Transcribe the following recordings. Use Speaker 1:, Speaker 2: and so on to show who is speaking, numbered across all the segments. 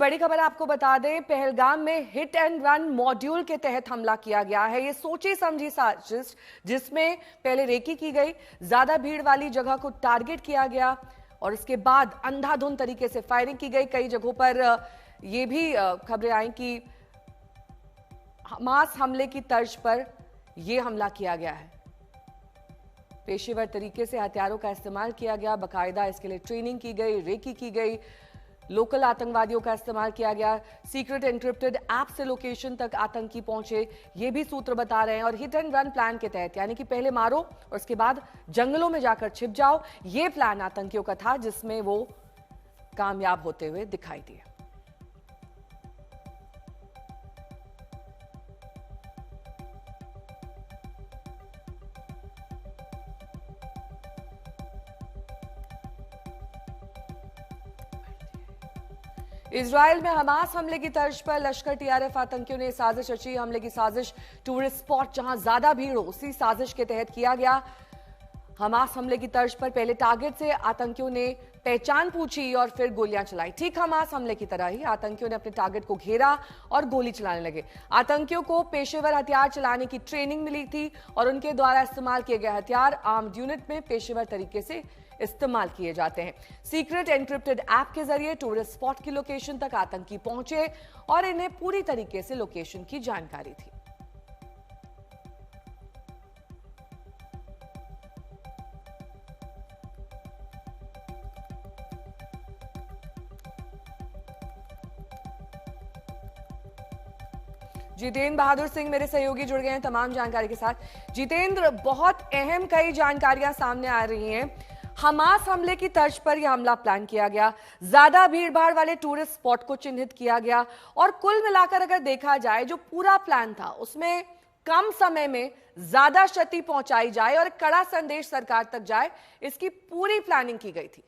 Speaker 1: बड़ी खबर आपको बता दें, पहलगाम में हिट एंड रन मॉड्यूल के तहत हमला किया गया है। ये सोची समझी साजिश जिसमें पहले रेकी की गई, ज्यादा भीड़ वाली जगह को टारगेट किया गया और इसके बाद अंधाधुंध तरीके से फायरिंग की गई। कई जगहों पर ये भी खबरें आई कि हमास हमले की तर्ज पर यह हमला किया गया है। पेशेवर तरीके से हथियारों का इस्तेमाल किया गया, बाकायदा इसके लिए ट्रेनिंग की गई, रेकी की गई, लोकल आतंकवादियों का इस्तेमाल किया गया, सीक्रेट एन्क्रिप्टेड ऐप से लोकेशन तक आतंकी पहुंचे, ये भी सूत्र बता रहे हैं। और हिट एंड रन प्लान के तहत, यानी कि पहले मारो और उसके बाद जंगलों में जाकर छिप जाओ, ये प्लान आतंकियों का था, जिसमें वो कामयाब होते हुए दिखाई दिए। इजराइल में हमास हमले की तर्ज पर लश्कर टीआरएफ आतंकियों ने साजिश रची। हमले की साजिश टूरिस्ट स्पॉट जहां ज्यादा भीड़ हो, उसी साजिश के तहत किया गया। हमास हमले की तर्ज पर पहले टारगेट से आतंकियों ने पहचान पूछी और फिर गोलियां चलाई। ठीक हमास हमले की तरह ही आतंकियों ने अपने टारगेट को घेरा और गोली चलाने लगे। आतंकियों को पेशेवर हथियार चलाने की ट्रेनिंग मिली थी और उनके द्वारा इस्तेमाल किए गए हथियार आर्म्ड यूनिट में पेशेवर तरीके से इस्तेमाल किए जाते हैं। सीक्रेट एन्क्रिप्टेड ऐप के जरिए टूरिस्ट स्पॉट की लोकेशन तक आतंकी पहुंचे और इन्हें पूरी तरीके से लोकेशन की जानकारी थी। जितेंद्र बहादुर सिंह मेरे सहयोगी जुड़ गए हैं तमाम जानकारी के साथ। जितेंद्र, बहुत अहम कई जानकारियां सामने आ रही हैं। हमास हमले की तर्ज पर यह हमला प्लान किया गया, ज्यादा भीड़ भाड़ वाले टूरिस्ट स्पॉट को चिन्हित किया गया और कुल मिलाकर अगर देखा जाए जो पूरा प्लान था उसमें कम समय में ज्यादा क्षति पहुंचाई जाए और कड़ा संदेश सरकार तक जाए, इसकी पूरी प्लानिंग की गई थी।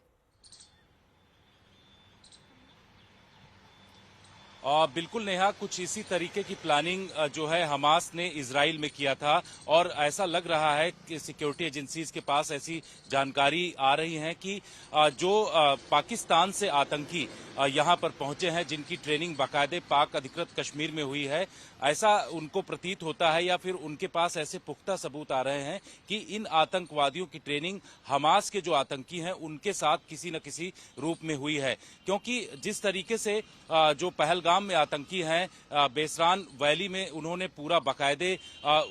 Speaker 2: बिल्कुल नेहा, कुछ इसी तरीके की प्लानिंग जो है हमास ने इजराइल में किया था और ऐसा लग रहा है कि सिक्योरिटी एजेंसीज के पास ऐसी जानकारी आ रही है कि जो पाकिस्तान से आतंकी यहां पर पहुंचे हैं, जिनकी ट्रेनिंग बाकायदे पाक अधिकृत कश्मीर में हुई है, ऐसा उनको प्रतीत होता है या फिर उनके पास ऐसे पुख्ता सबूत आ रहे हैं कि इन आतंकवादियों की ट्रेनिंग हमास के जो आतंकी हैं उनके साथ किसी न किसी रूप में हुई है। क्योंकि जिस तरीके से जो पहलगाम में आतंकी हैं, बेसरान वैली में उन्होंने पूरा बाकायदे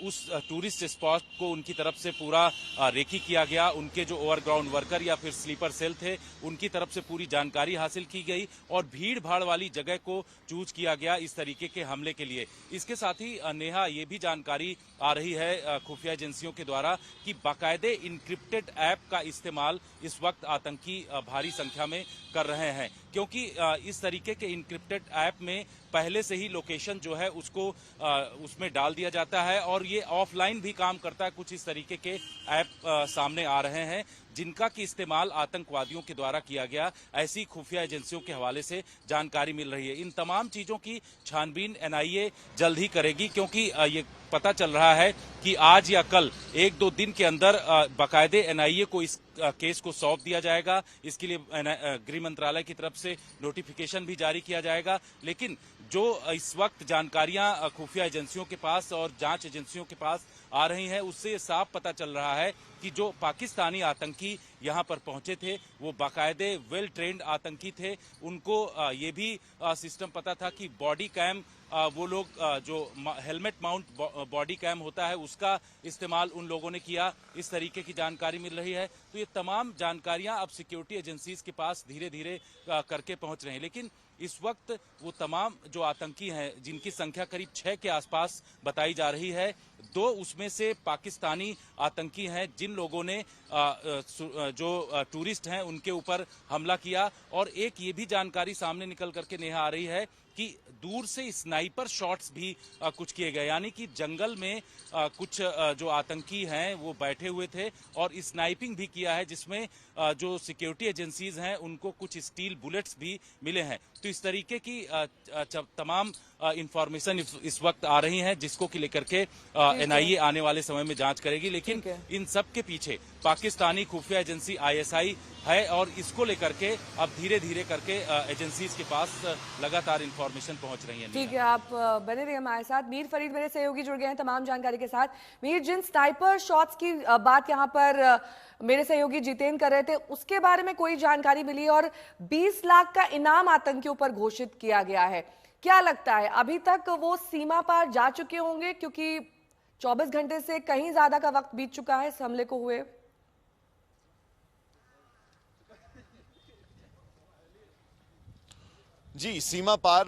Speaker 2: उस टूरिस्ट स्पॉट को उनकी तरफ से पूरा रेकी किया गया। उनके जो ओवरग्राउंड वर्कर या फिर स्लीपर सेल थे उनकी तरफ से पूरी जानकारी हासिल की गई और भीड़ भाड़ वाली जगह को चूज किया गया इस तरीके के हमले के लिए। इसके साथ ही नेहा, ये भी जानकारी आ रही है खुफिया एजेंसियों के द्वारा कि बाकायदे इनक्रिप्टेड ऐप का इस्तेमाल इस वक्त आतंकी भारी संख्या में कर रहे हैं, क्योंकि इस तरीके के इनक्रिप्टेड ऐप में पहले से ही लोकेशन जो है उसको उसमें डाल दिया जाता है और ये ऑफलाइन भी काम करता है। कुछ इस तरीके के ऐप सामने आ रहे हैं जिनका की इस्तेमाल आतंकवादियों के द्वारा किया गया, ऐसी खुफिया एजेंसियों के हवाले से जानकारी मिल रही है। इन तमाम चीजों की छानबीन एनआईए जल्द ही करेगी, क्योंकि ये पता चल रहा है कि आज या कल 1-2 दिन के अंदर बाकायदे एनआईए को इस केस को सौंप दिया जाएगा। इसके लिए गृह मंत्रालय की तरफ से नोटिफिकेशन भी जारी किया जाएगा। लेकिन जो इस वक्त जानकारियां खुफिया एजेंसियों के पास और जांच एजेंसियों के पास आ रही हैं, उससे साफ पता चल रहा है कि जो पाकिस्तानी आतंकी यहां पर पहुंचे थे वो बाकायदे वेल ट्रेंड आतंकी थे। उनको ये भी सिस्टम पता था कि बॉडी कैम, वो लोग जो हेलमेट माउंट बॉडी कैम होता है उसका इस्तेमाल उन लोगों ने किया, इस तरीके की जानकारी मिल रही है। तो ये तमाम जानकारियां अब सिक्योरिटी एजेंसीज के पास धीरे धीरे करके पहुंच रहे हैं। लेकिन इस वक्त वो तमाम जो आतंकी हैं, जिनकी संख्या करीब 6 के आसपास बताई जा रही है, 2 उसमें से पाकिस्तानी आतंकी हैं जिन लोगों ने जो टूरिस्ट हैं उनके ऊपर हमला किया। और एक ये भी जानकारी सामने निकल करके नेहा आ रही है कि दूर से स्नाइपर शॉट्स भी कुछ किए गए, यानी कि जंगल में कुछ जो आतंकी हैं वो बैठे हुए थे और स्नाइपिंग भी किया है, जिसमें जो सिक्योरिटी एजेंसीज हैं उनको कुछ स्टील बुलेट्स भी मिले हैं। तो इस तरीके की तमाम इंफॉर्मेशन इस वक्त आ रही हैं, जिसको कि लेकर के एनआईए आने वाले समय में जांच करेगी, लेकिन
Speaker 1: ठीक है।
Speaker 2: इन सब के पीछे पाकिस्तानी खुफिया एजेंसी आईएसआई है और इसको लेकर के अब धीरे धीरे करके एजेंसीज के पास लगातार इंफॉर्मेशन पहुंच रही है।
Speaker 1: ठीक है, आप बने रहिए हमारे साथ। मीर फरीद मेरे सहयोगी जुड़ गए हैं तमाम जानकारी के साथ। मीर, जिन स्नाइपर शॉट्स की बात यहाँ पर मेरे सहयोगी जितेंद्र कर रहे थे, उसके बारे में कोई जानकारी मिली और 20 लाख का इनाम आतंकियों पर घोषित किया गया है, क्या लगता है अभी तक वो सीमा पार जा चुके होंगे? क्योंकि 24 घंटे से कहीं ज्यादा का वक्त बीत चुका है इस हमले को हुए।
Speaker 3: जी, सीमा पार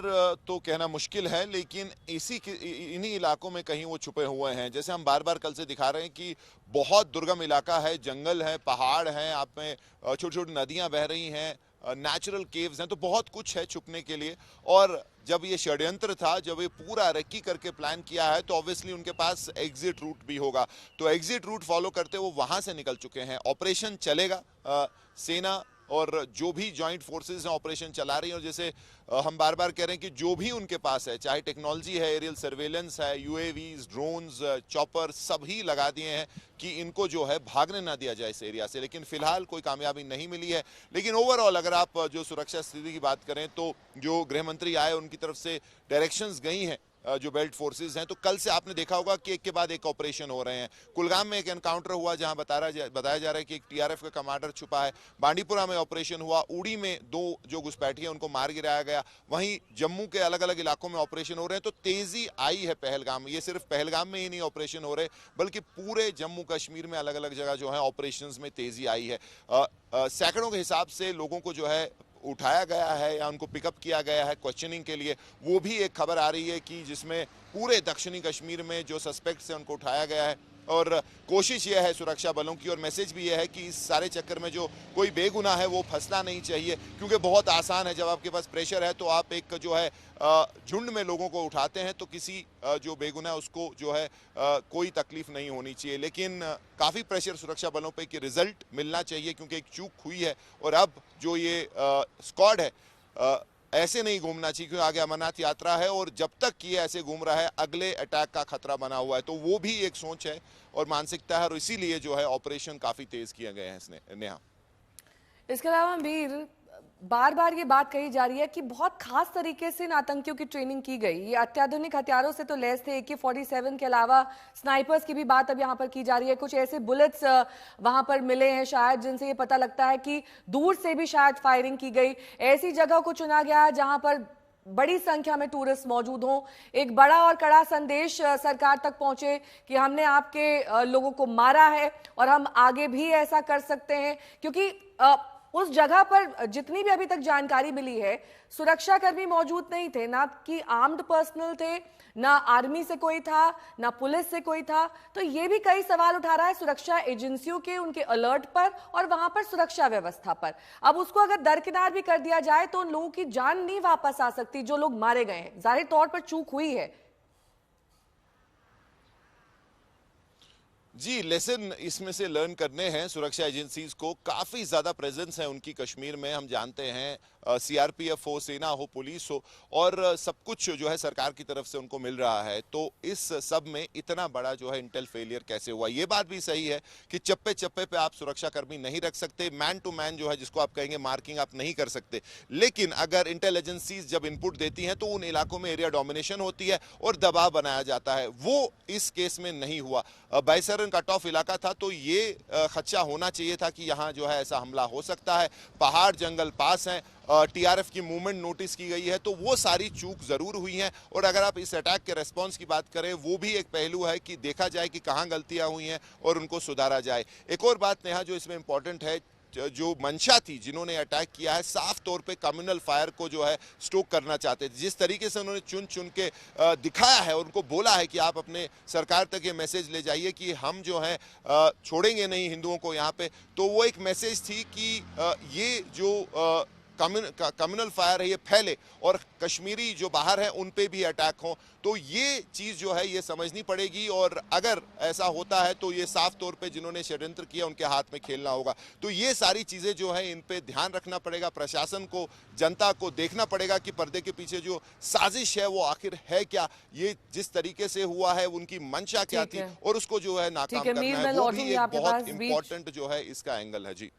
Speaker 3: तो कहना मुश्किल है, लेकिन इन्हीं इलाकों में कहीं वो छुपे हुए हैं। जैसे हम बार बार कल से दिखा रहे हैं कि बहुत दुर्गम इलाका है, जंगल है, पहाड़ हैं, आप में छोटी छोटी नदियां बह रही हैं, नेचुरल केव्स हैं, तो बहुत कुछ है छुपने के लिए। और जब ये षड्यंत्र था, जब ये पूरा रेकी करके प्लान किया है, तो ऑब्वियसली उनके पास एग्जिट रूट भी होगा। तो एग्जिट रूट फॉलो करते वो वहां से निकल चुके हैं। ऑपरेशन चलेगा, सेना और जो भी जॉइंट फोर्सेस हैं ऑपरेशन चला रही हैं। और जैसे हम बार बार कह रहे हैं कि जो भी उनके पास है, चाहे टेक्नोलॉजी है, एरियल सर्वेलेंस है, यूएवीज, ड्रोन्स, चॉपर, सभी लगा दिए हैं कि इनको जो है भागने ना दिया जाए इस एरिया से। लेकिन फिलहाल कोई कामयाबी नहीं मिली है। लेकिन ओवरऑल अगर आप जो सुरक्षा स्थिति की बात करें, तो जो गृह मंत्री आए उनकी तरफ से डायरेक्शंस गई हैं जो बेल्ट फोर्सेस हैं। तो कल से आपने देखा होगा कि एक के बाद एक ऑपरेशन हो रहे हैं। कुलगाम में एक एनकाउंटर हुआ जहां बताया जा रहा है कि एक टीआरएफ का कमांडर छुपा है। बांडीपुरा में ऑपरेशन हुआ, उड़ी में 2 जो घुसपैठिए उनको मार गिराया गया। वहीं जम्मू के अलग अलग इलाकों में ऑपरेशन हो रहे हैं। तो तेजी आई है पहलगाम। ये सिर्फ पहलगाम में ही नहीं ऑपरेशन हो रहे, बल्कि पूरे जम्मू कश्मीर में अलग अलग जगह जो है ऑपरेशन में तेजी आई है। सैकड़ों के हिसाब से लोगों को जो है उठाया गया है या उनको पिकअप किया गया है क्वेश्चनिंग के लिए। वो भी एक खबर आ रही है कि जिसमें पूरे दक्षिणी कश्मीर में जो सस्पेक्ट्स हैं उनको उठाया गया है। और कोशिश यह है सुरक्षा बलों की, और मैसेज भी यह है कि इस सारे चक्कर में जो कोई बेगुनाह है वो फंसना नहीं चाहिए। क्योंकि बहुत आसान है, जब आपके पास प्रेशर है तो आप एक जो है झुंड में लोगों को उठाते हैं, तो किसी जो बेगुनाह उसको जो है कोई तकलीफ नहीं होनी चाहिए। लेकिन काफ़ी प्रेशर सुरक्षा बलों पे कि रिजल्ट मिलना चाहिए, क्योंकि एक चूक हुई है। और अब जो ये स्क्वाड है ऐसे नहीं घूमना चाहिए, क्योंकि आगे अमरनाथ यात्रा है और जब तक ये ऐसे घूम रहा है अगले अटैक का खतरा बना हुआ है। तो वो भी एक सोच है और मानसिकता है, और इसीलिए जो है ऑपरेशन काफी तेज किए गए हैं इसने। नेहा, इसके
Speaker 1: अलावा वीर, बार बार ये बात कही जा रही है कि बहुत खास तरीके से इन आतंकियों की ट्रेनिंग की गई। ये अत्याधुनिक हथियारों से तो लैस थे, AK-47 के अलावा स्नाइपर्स की भी बात अब यहाँ पर की जा रही है। कुछ ऐसे बुलेट्स वहां पर मिले हैं शायद, जिनसे ये पता लगता है कि दूर से भी शायद फायरिंग की गई। ऐसी जगह को चुना गया जहां पर बड़ी संख्या में टूरिस्ट मौजूद हों, एक बड़ा और कड़ा संदेश सरकार तक पहुंचे कि हमने आपके लोगों को मारा है और हम आगे भी ऐसा कर सकते हैं। क्योंकि उस जगह पर जितनी भी अभी तक जानकारी मिली है, सुरक्षाकर्मी मौजूद नहीं थे, ना कि आर्म्ड पर्सनल थे, ना आर्मी से कोई था, ना पुलिस से कोई था। तो ये भी कई सवाल उठा रहा है सुरक्षा एजेंसियों के, उनके अलर्ट पर और वहां पर सुरक्षा व्यवस्था पर। अब उसको अगर दरकिनार भी कर दिया जाए तो उन लोगों की जान नहीं वापस आ सकती जो लोग मारे गए हैं। जाहिर तौर पर चूक हुई है।
Speaker 3: जी, लेसन इसमें से लर्न करने हैं सुरक्षा एजेंसीज को। काफ़ी ज़्यादा प्रेजेंस है उनकी कश्मीर में, हम जानते हैं। सीआरपीएफ हो, सेना हो, पुलिस हो, और सब कुछ जो है सरकार की तरफ से उनको मिल रहा है। तो इस सब में इतना बड़ा जो है इंटेल फेलियर कैसे हुआ? ये बात भी सही है कि चप्पे चप्पे पे आप सुरक्षाकर्मी नहीं रख सकते, मैन टू मैन जो है जिसको आप कहेंगे मार्किंग आप नहीं कर सकते। लेकिन अगर इंटेल एजेंसीज जब इनपुट देती हैं तो उन इलाकों में एरिया डोमिनेशन होती है और दबाव बनाया जाता है। वो इस केस में नहीं हुआ। बाइसरन कट ऑफ इलाका था, तो ये खदशा होना चाहिए था कि यहाँ जो है ऐसा हमला हो सकता है। पहाड़ जंगल पास हैं, टीआरएफ की मूवमेंट नोटिस की गई है, तो वो सारी चूक जरूर हुई हैं। और अगर आप इस अटैक के रेस्पॉन्स की बात करें, वो भी एक पहलू है कि देखा जाए कि कहाँ गलतियां हुई हैं और उनको सुधारा जाए। एक और बात नेहा जो इसमें इंपॉर्टेंट है, जो मंशा थी जिन्होंने अटैक किया है, साफ तौर पे कम्युनल फायर को जो है स्टोक करना चाहते थे। जिस तरीके से उन्होंने चुन चुन के दिखाया है, उनको बोला है कि आप अपने सरकार तक ये मैसेज ले जाइए कि हम जो है छोड़ेंगे नहीं हिंदुओं को यहाँ पे, तो वो एक मैसेज थी कि ये जो कम्युनल फायर है ये फैले और कश्मीरी जो बाहर है उन पे भी अटैक हो। तो ये चीज जो है ये समझनी पड़ेगी, और अगर ऐसा होता है तो ये साफ तौर पे जिन्होंने षड्यंत्र किया उनके हाथ में खेलना होगा। तो ये सारी चीजें जो है इन पे ध्यान रखना पड़ेगा, प्रशासन को, जनता को देखना पड़ेगा कि पर्दे के पीछे जो साजिश है वो आखिर है क्या, ये जिस तरीके से हुआ है उनकी मंशा क्या थी, और उसको जो है नाकाम करना है, वो भी एक बहुत इंपॉर्टेंट जो है इसका एंगल है। जी।